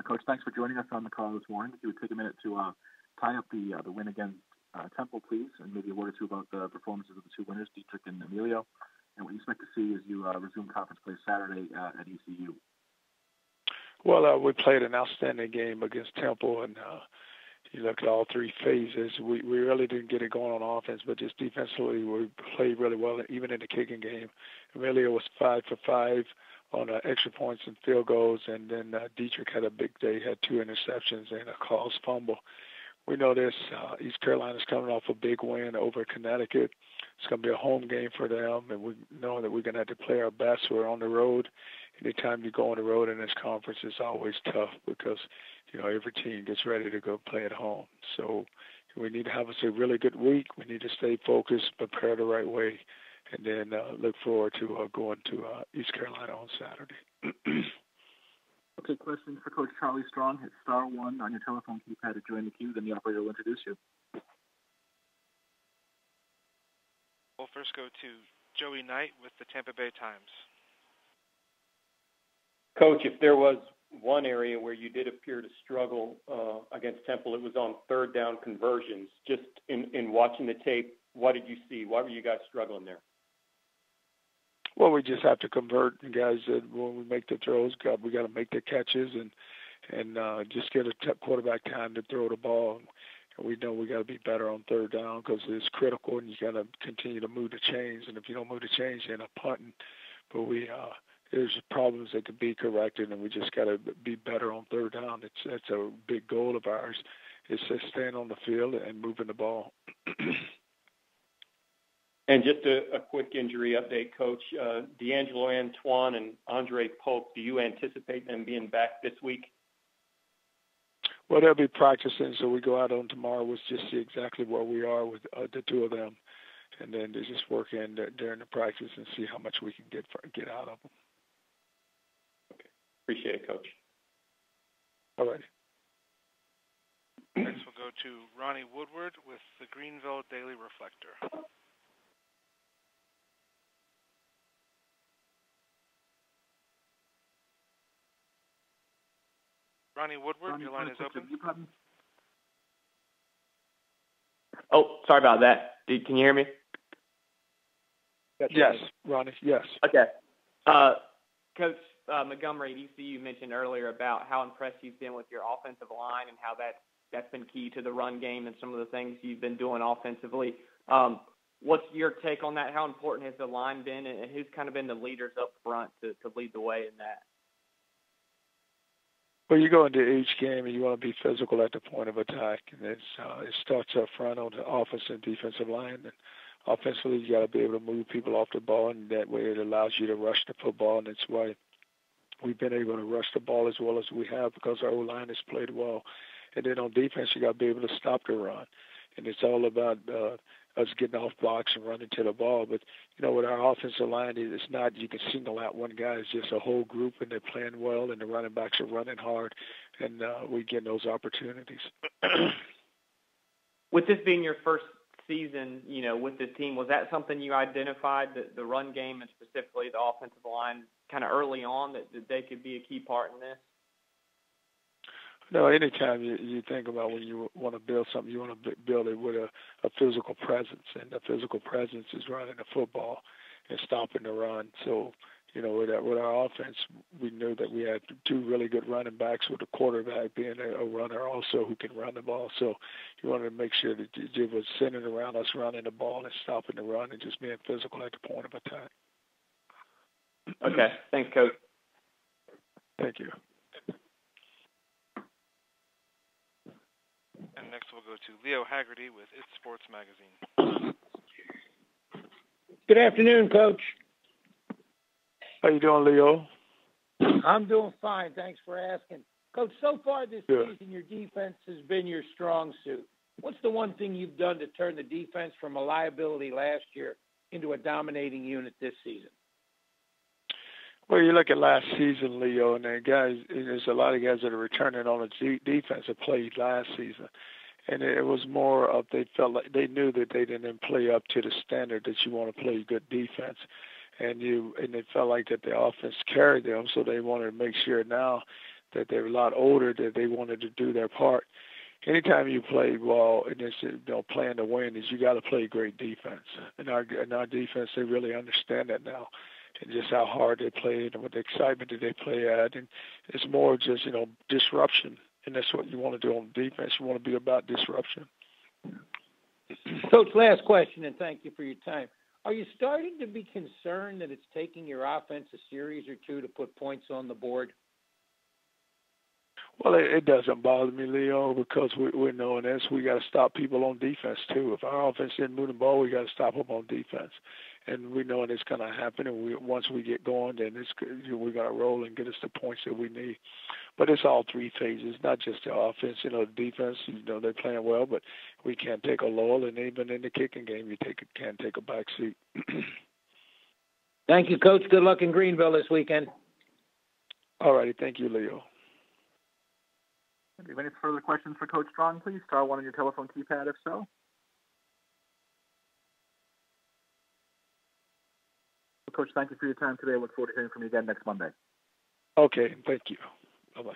Coach, thanks for joining us on the call this morning. If you would take a minute to tie up the win against Temple, please, and maybe a word or two about the performances of the two winners, Dietrich and Emilio, and what you expect to see as you resume conference play Saturday at ECU. Well, we played an outstanding game against Temple, and you look at all three phases. We really didn't get it going on offense, but just defensively, we played really well, even in the kicking game. Emilio was 5 for 5 on extra points and field goals, and then Dietrich had a big day, had 2 interceptions and a caused fumble. We know this. East Carolina's coming off a big win over Connecticut. It's going to be a home game for them, and we know that we're going to have to play our best. We're on the road. Anytime you go on the road in this conference, it's always tough because, every team gets ready to go play at home. So we need to have a really good week. We need to stay focused, prepare the right way, and then look forward to going to East Carolina on Saturday. Okay, questions for Coach Charlie Strong. Hit *1 on your telephone keypad to join the queue. Then the operator will introduce you. We'll first go to Joey Knight with the Tampa Bay Times. Coach, if there was one area where you did appear to struggle against Temple, it was on third down conversions. Just in watching the tape, what did you see? Why were you guys struggling there? Well, we just have to convert, guys. When we make the throws, we got to make the catches and just get a quarterback time to throw the ball. And we know we got to be better on third down because it's critical, and you got to continue to move the chains. And if you don't move the chains, you end up punting. But there's problems that can be corrected, and we just got to be better on third down. It's a big goal of ours. It's just staying on the field and moving the ball. And just a quick injury update, Coach. D'Angelo Antoine and Andre Polk, do you anticipate them being back this week? Well, they'll be practicing, so we go out on tomorrow. We'll just see exactly where we are with the two of them, and then they just work in during the practice and see how much we can get out of them. Okay. Appreciate it, Coach. All right. Next, we'll go to Ronnie Woodward with the Greenville Daily Reflector. Ronnie Woodward, your line is open. Oh, sorry about that. Can you hear me? Yes, Ronnie, yes. Okay. Coach Montgomery at ECU mentioned earlier about how impressed you've been with your offensive line and how that's been key to the run game and some of the things you've been doing offensively. What's your take on that? How important has the line been, and who's kind of been the leaders up front to lead the way in that? Well, you go into each game and you want to be physical at the point of attack, and it starts up front on the offensive and defensive line. And offensively, you got to be able to move people off the ball, and that way it allows you to rush the football, and that's why we've been able to rush the ball as well as we have because our O-line has played well. And then on defense, you got to be able to stop the run, and it's all about us getting off blocks and running to the ball. But, with our offensive line, it's not you can single out one guy. It's just a whole group, and they're playing well, and the running backs are running hard, and we get those opportunities. With this being your first season, with this team, was that something you identified, the run game and specifically the offensive line, kind of early on, that they could be a key part in this? No, anytime you think about when you want to build something, you want to build it with a physical presence, and the physical presence is running the football and stopping the run. So, with our offense, we knew that we had two really good running backs with the quarterback being a runner also who can run the ball. So you wanted to make sure that you was centered around us running the ball and stopping the run and just being physical at the point of attack. Okay. Thanks, Coach. Thank you. And next we'll go to Leo Haggerty with It's Sports Magazine. Good afternoon, Coach. How you doing, Leo? I'm doing fine. Thanks for asking. Coach, so far this season, your defense has been your strong suit. What's the one thing you've done to turn the defense from a liability last year into a dominating unit this season? Well, you look at last season, Leo, and there's a lot of guys that are returning on the defense that played last season. And it was more of they felt like they knew that they didn't play up to the standard that you want to play good defense. And it felt like that the offense carried them, so they wanted to make sure now that they're a lot older, that they wanted to do their part. Anytime you play ball and it's playing to win, is you got to play great defense. And our defense, they really understand that now, and just how hard they play and what the excitement that they play at, and it's more just disruption, and that's what you want to do on defense. You want to be about disruption. Coach, last question, and thank you for your time. Are you starting to be concerned that it's taking your offense a series or two to put points on the board? Well, it doesn't bother me, Leo, because we're knowing this. We got to stop people on defense, too. If our offense didn't move the ball, we got to stop them on defense. And we know it's going to happen, and once we get going, then we're going to roll and get us the points that we need. But it's all three phases, not just the offense. The defense, they're playing well, but we can't take a lull, and even in the kicking game, you can't take a back seat. Thank you, Coach. Good luck in Greenville this weekend. All righty. Thank you, Leo. Do you have any further questions for Coach Strong, please? Star 1 on your telephone keypad, if so. Well, Coach, thank you for your time today. I look forward to hearing from you again next Monday. Okay, thank you.